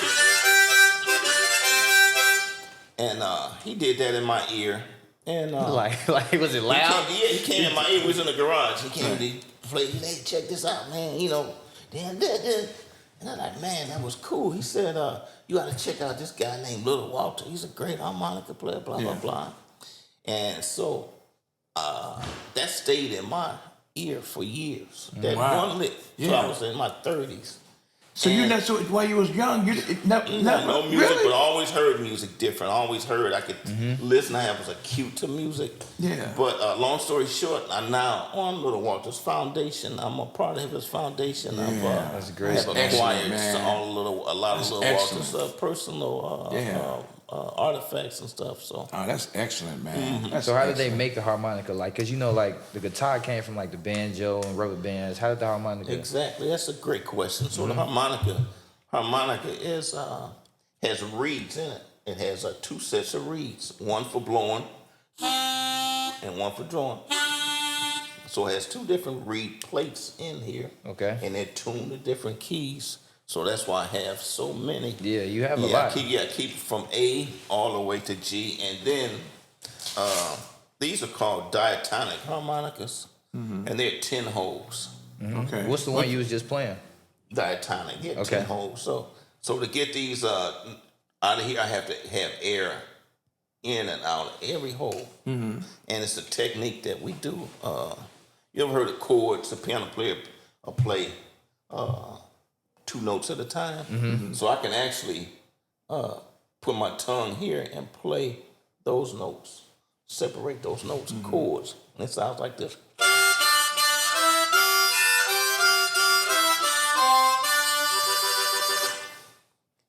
And he did that in my ear. And like was it loud? he came in my ear. We was in the garage. He came to play. Hey, check this out, man. You know, and I'm like, man, that was cool. He said, you got to check out this guy named Little Walter. He's a great harmonica player, blah, blah, blah. And so that stayed in my ear for years. That one lick. So I was in my 30s. So so while you was young, you No music, really? but I always heard music different. I always heard I could listen. I was acute to music. Yeah. But long story short, I'm now on Little Walter's foundation. I'm a part of his foundation. That's great. I've Excellent, acquired man. a lot of Little excellent. Walter's personal artifacts and stuff. So Oh, that's excellent, man. That's So how did they excellent. make the harmonica? Like, cause you know, like the guitar came from like the banjo and rubber bands. How did the harmonica? exactly, that's a great question. So the harmonica is has reeds in it. It has two sets of reeds, one for blowing and one for drawing. So it has two different reed plates in here. Okay. And they're tuned to different keys. So that's why I have so many. Yeah, you have a Yeah, lot. I keep from A all the way to G. And then these are called diatonic harmonicas. And they're 10 holes. Okay. What's the one you was just playing? Diatonic, yeah, Okay. 10 holes. So to get these out of here, I have to have air in and out of every hole. And it's a technique that we do. You ever heard of chords? A piano player play 2 notes at a time. So I can actually put my tongue here and play those notes, separate those notes, chords. And it sounds like this.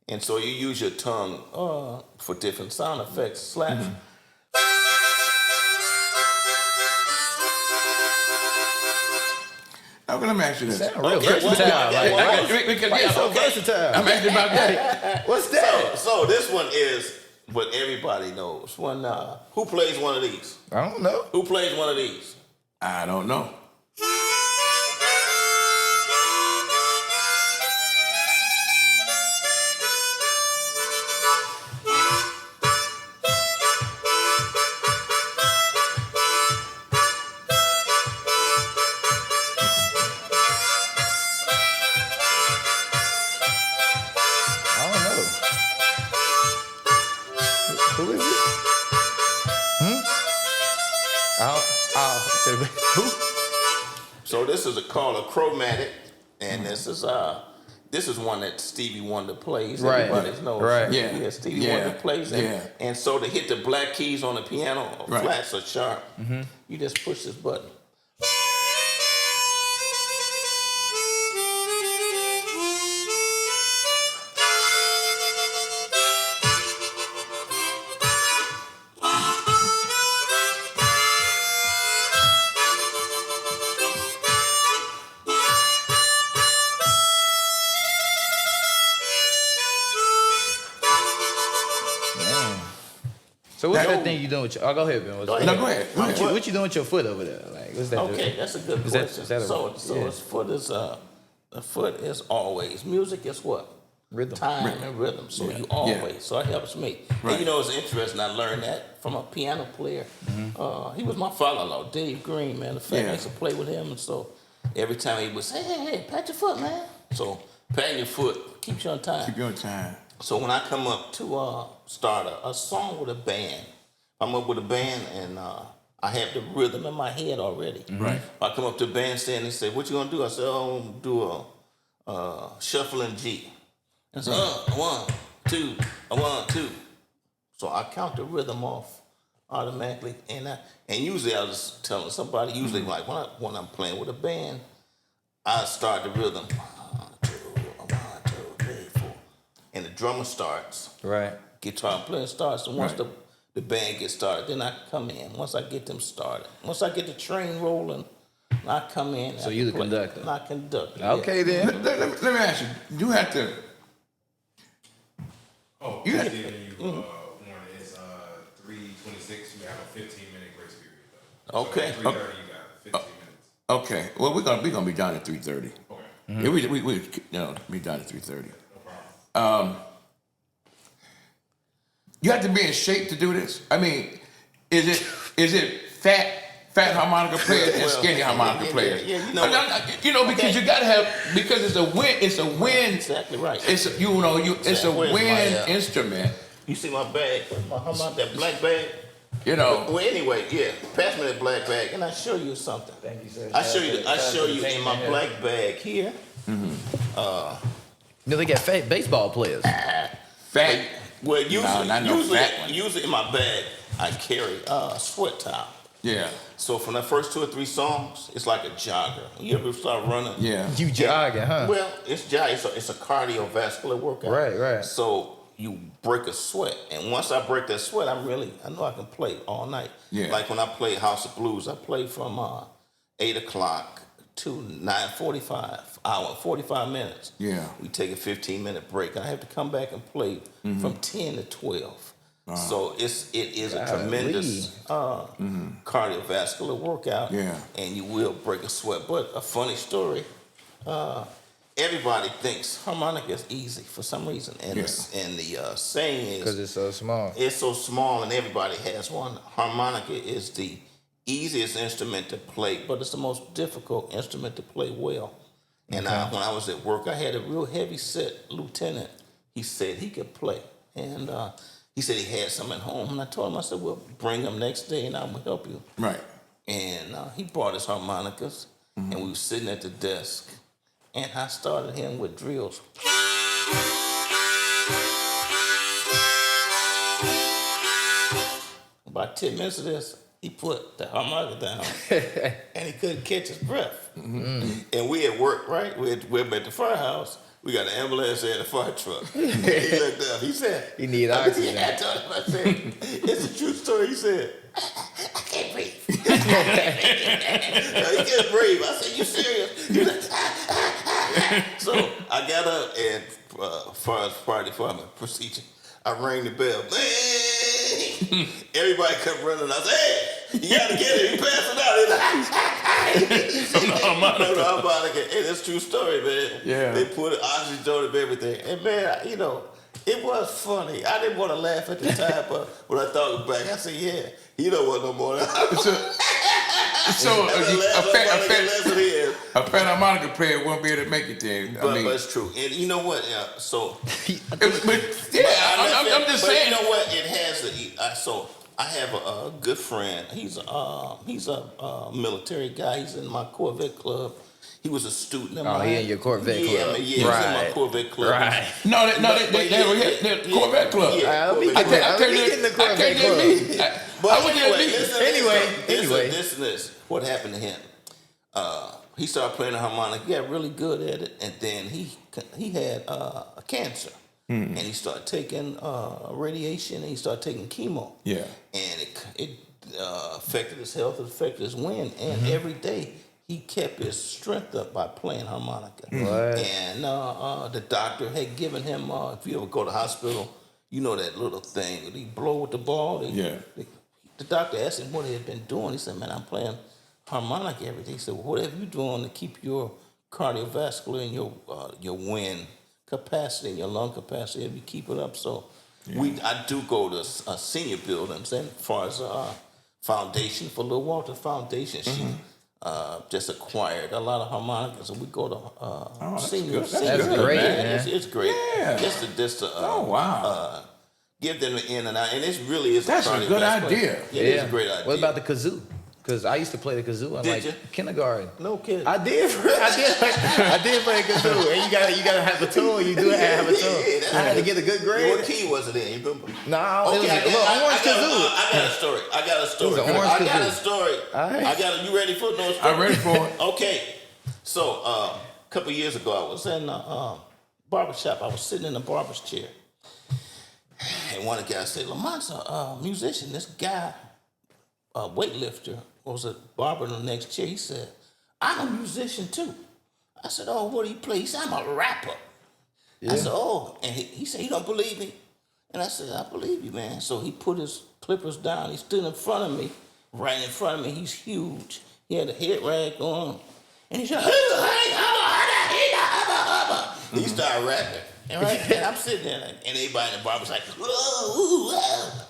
And so you use your tongue for different sound effects, slaps. Now, let me ask you this. Sound real Okay, versatile. well, Why you so versatile? I'm asking about that. What's that? So this one is what everybody knows. Who plays one of these? I don't know. Who plays one of these? I don't know. I don't know. Who is it? Who? So this is called a chromatic, and this is one that Stevie Wonder plays. Right. Everybody knows. Right. Yeah. Stevie Yeah. Wonder plays it. Yeah. And so to hit the black keys on the piano, Right. flats or sharp, you just push this button. So what's Now- that thing you doing with your? Oh, go ahead, Ben. What's Go that? ahead. No, go ahead. Go What ahead. you, what you doing with your foot over there? Like, what's that? Okay, that's a good Is that- question. is that a- so yeah. his foot is the foot is always. Music is what? Rhythm. Time and rhythm. So Yeah. you always. Yeah. So it helps me. Right. And you know, it's interesting. I learned that from a piano player. He was my father-in-law, Dave Green, man. The family Yeah. used to play with him, and so every time he would say, "Hey, pat your foot, man." So patting your foot keeps you on time. Keep your time. So when I come up to start a song with a band, I'm up with a band and I have the rhythm in my head already. Right. I come up to the bandstand, they say, "What you gonna do?" I said, "Oh, I'm gonna do a shuffling G." And I said, 1, 2, 1, 2. So I count the rhythm off automatically, and usually I was telling somebody. Usually, like when I'm playing with a band, I start the rhythm. 1, 2, 3, 4, and the drummer starts. Right. Guitar player starts, and once Right. the band gets started, then I come in. Once I get them started, once I get the train rolling, I come in. So I you can the play. conductor. I conduct. Okay then. Let me ask you. You have to. Oh, You yeah, had- Warren, it's 3:26. You have a 15-minute grace period though. Okay. So 3:30, you got 15 minutes. Okay. Well, we're gonna be done at 3:30. Okay. Yeah, we be done at 3:30. No problem. You have to be in shape to do this. I mean, is it fat harmonica players and skinny harmonica players? Yeah, you know what? You know, because you gotta have, because it's a wind. It's a wind. Exactly right. It's a, it's a Where's my, wind instrument. You see my bag? My harmonica, that black bag. You know. Well, anyway, yeah. Pass me that black bag, and I show you something. Thank you, sir. I show you in my black bag here. You know they got baseball players. Fat. Well, usually, not no fat one. usually in my bag, I carry a sweat towel. Yeah. So from the first 2 or 3 songs, it's like a jogger. You ever start running? Yeah. You jogging, huh? Well, it's jogging. It's a cardiovascular workout. Right. So you break a sweat, and once I break that sweat, I know I can play all night. Yeah. Like when I play House of Blues, I play from 8 o'clock to 9:45, hour and 45 minutes. Yeah. We take a 15-minute break. I have to come back and play from 10 to 12. So it is a tremendous cardiovascular workout. Yeah. And you will break a sweat. But a funny story. Everybody thinks harmonica is easy for some reason, and the saying Because is it's so small. it's so small and everybody has one. Harmonica is the easiest instrument to play, but it's the most difficult instrument to play well. And when I was at work, I had a real heavy set lieutenant. He said he could play, and he said he had some at home. And I told him, I said, "Well, bring them next day, and I will help you." Right. And he brought his harmonicas, and we were sitting at the desk, and I started him with drills. About 10 minutes of this, he put the harmonica down, and he couldn't catch his breath. And we at work, right? We're at the firehouse. We got an ambulance and a fire truck. He looked up. He said, He need oxygen. I told him, I said, it's a true story. He said, I can't breathe. No, he can't breathe. I said, you serious? He was like, So I got up and as far as fire department procedure, I rang the bell. Bang! Everybody come running. I said, "Hey, you gotta get it. He passing out." From the harmonica. And it's a true story, man. Yeah. They put oxygen on him, everything. And man, it was funny. I didn't want to laugh at the time, but when I thought back, I said, "Yeah, he don't want no more." So That's the last lesson is. a fat harmonica player won't be able to make it there. But it's true. And you know what? I'm just saying. You know what? It has I have a good friend. He's a military guy. He's in my Corvette club. He was a student of mine. He in your Corvette club. Yeah, he's in my Corvette club. Right. No, they Corvette club. Yeah, I'll be in the Corvette club. But Anyway. Listen. What happened to him? He started playing the harmonica. He got really good at it, and then he had a cancer, and he started taking radiation, and he started taking chemo. Yeah. And it affected his health, it affected his wind, and every day he kept his strength up by playing harmonica. What? And the doctor had given him, if you ever go to the hospital, you know that little thing, he blow with the ball. The doctor asked him what he had been doing. He said, "Man, I'm playing harmonica every day." He said, "Well, what have you doing to keep your cardiovascular and your wind capacity and your lung capacity if you keep it up. So I do go to senior buildings, and as far as foundation for Lil Walter Foundation, she just acquired a lot of harmonicas, and we go to senior. good. That's good, great, man. man. It's great. Yeah. Just to Oh, wow. give them the in and out, and it really is. That's a good cardiovascular. idea. Yeah, it is a great idea. What about the kazoo? Because I used to play the kazoo in Did you? kindergarten. No kidding. I did play kazoo. And you gotta have a tune. You do have a tune. I had to get a good grade. What key was it in? You remember? No, Okay, it was a little orange kazoo. I got a story. I got a kazoo. story. All right. You ready for those? I'm ready for it. Okay. So a couple years ago, I was in a barber shop. I was sitting in a barber's chair, and one of the guys said, "Lamont's a musician. This guy, a weightlifter, was a barber in the next chair." He said, "I'm a musician too." I said, "Oh, what do you play?" He said, "I'm a rapper." I said, "Oh," and he said, "You don't believe me?" And I said, "I believe you, man." So he put his clippers down. He stood in front of me, right in front of me. He's huge. He had a head rag on. And he said, he started rapping. And I'm sitting there, and everybody in the bar was like, whoa,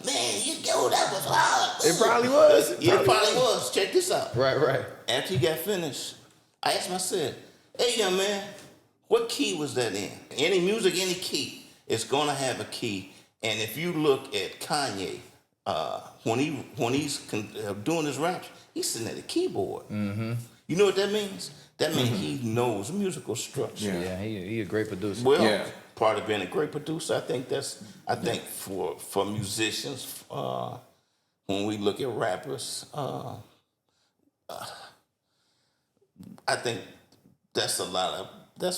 man, you know that was hard. It probably was. It probably was. Check this out. Right. After he got finished, I asked him, I said, "Hey, young man, what key was that in?" Any music, any key, it's going to have a key. And if you look at Kanye, when he's doing his raps, he's sitting at the keyboard. Mm-hmm. You know what that means? That means he knows musical structure. Yeah, he a great producer. Well, part of being a great producer, I think for musicians, when we look at rappers, I think that's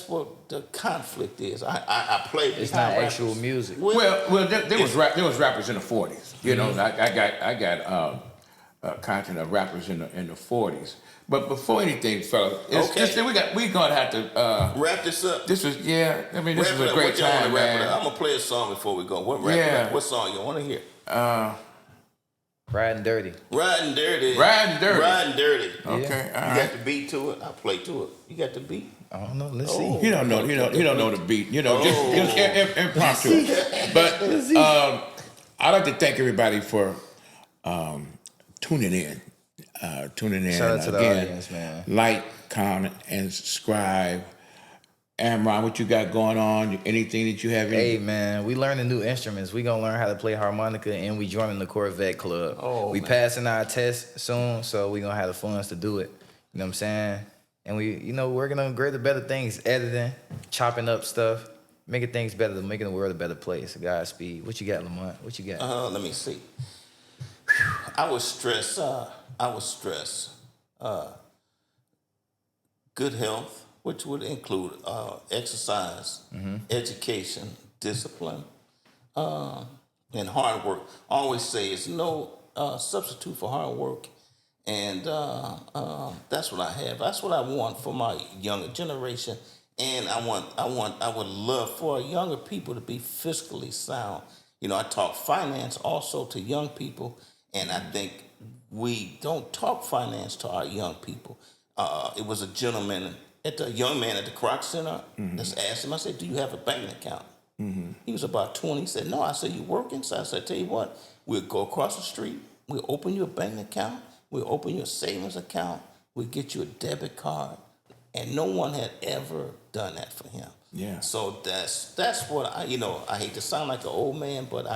what the conflict is. I play. It's not actual music. Well, there was rappers in the 40s. You know, I got content of rappers in the 40s. But before anything, fellas, we gonna have to wrap this up. This was I mean, this Wrap was it a up. great What y'all wanna time, wrap it man. up? I'm gonna play a song before we go. What song you want to hear? Riding Dirty. Riding Dirty. Riding Dirty. Riding Dirty. Okay, all You right. got the beat to it. I'll play to it. You got the beat. I don't know. Let's Oh. see. He don't know the beat. You know, just impromptu. But I'd like to thank everybody for tuning in. Shout out to the again. audience, man. Like, comment, and subscribe. Amron, what you got going on? Anything that you have? Hey man, we learning new instruments. We gonna learn how to play harmonica, and we joining the Corvette Club. We passing our test soon, so we gonna have the funds to do it. You know what I'm saying? And we, working on greater, better things, editing, chopping up stuff, making things better, making the world a better place. Godspeed. What you got, Lamont? What you got? Let me see. I was stressed. Good health, which would include exercise, education, discipline, and hard work. I always say it's no substitute for hard work, and that's what I have. That's what I want for my younger generation, and I would love for younger people to be fiscally sound. I talk finance also to young people, and I think we don't talk finance to our young people. It was a young man at the Croc Center. Just asked him. I said, "Do you have a bank account?" He was about 20. He said, "No." I said, "You working?" So I said, "Tell you what, we'll go across the street. We'll open you a bank account. We'll open you a savings account. We'll get you a debit card." And no one had ever done that for him. Yeah. So that's what I hate to sound like an old man, but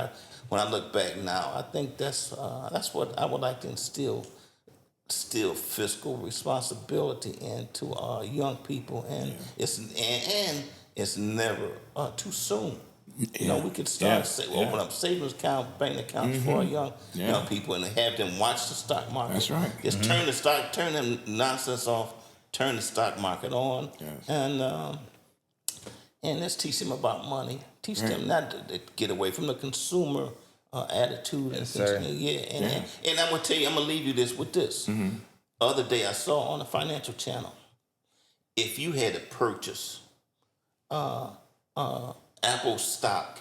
when I look back now, I think that's what I would like to instill fiscal responsibility into our young people, and it's never too soon. We could start open up savings account, bank accounts for our young people, and have them watch the stock market. That's right. Just turn them nonsense off, turn the stock market on, and let's teach them about money. Teach them not to get away from the consumer attitude. Yes, sir. And I'm gonna tell you, I'm gonna leave you with this. Other day I saw on the Financial Channel, if you had to purchase Apple stock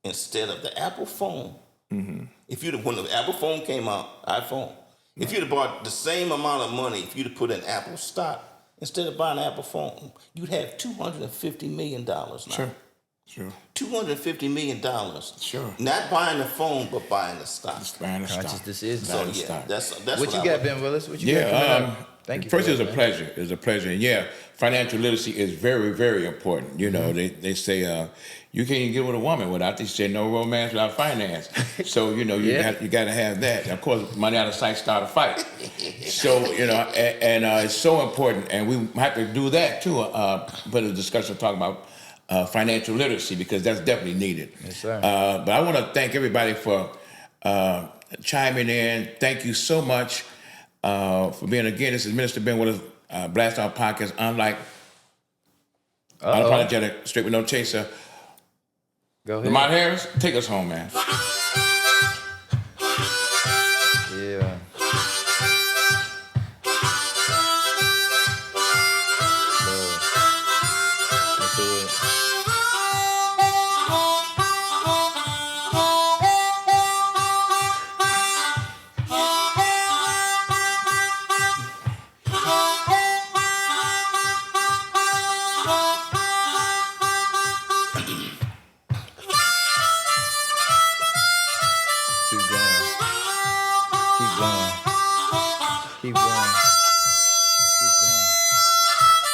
instead of the Apple phone, when the Apple phone came out, iPhone, if you'd have bought the same amount of money, if you'd have put in Apple stock instead of buying an Apple phone, you'd have $250 million now. Sure. $250 million. Sure. Not buying the phone, but buying the stock. Just buying the Conscious stock. decision. So Buying the yeah, stock. that's What you I got, would- Ben Willis? What you got coming Yeah, up? Thank you. First, for it's a that, man. pleasure. It's a pleasure. And yeah, financial literacy is very, very important. You know, they say you can't even get with a woman without, they say no romance without finance. So, you know, you Yeah. got to have that. Of course, money out of sight start a fight. So, you know, and it's so important. And we have to do that too, put a discussion talking about financial literacy, because that's definitely needed. Yes, sir. But I want to thank everybody for chiming in. Thank you so much for being again. This is Minister Ben with us, Blast Off Podcast. Unlike Unapologetic, Straight with No Chaser. Go ahead. Lamont Harris, take us home, man. Yeah. Lord. Let's do it. Keep going. Keep going. Keep going. Keep going.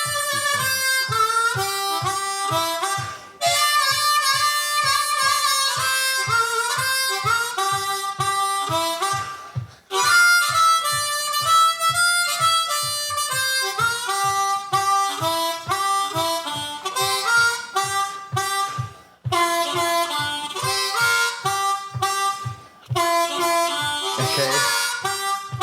Okay.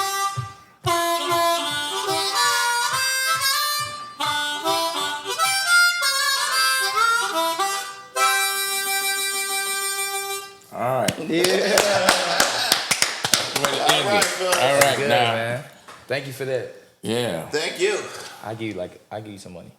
All right. Yeah. All right, Good, now. man. Thank you for that. Yeah. Thank you. I give you some money.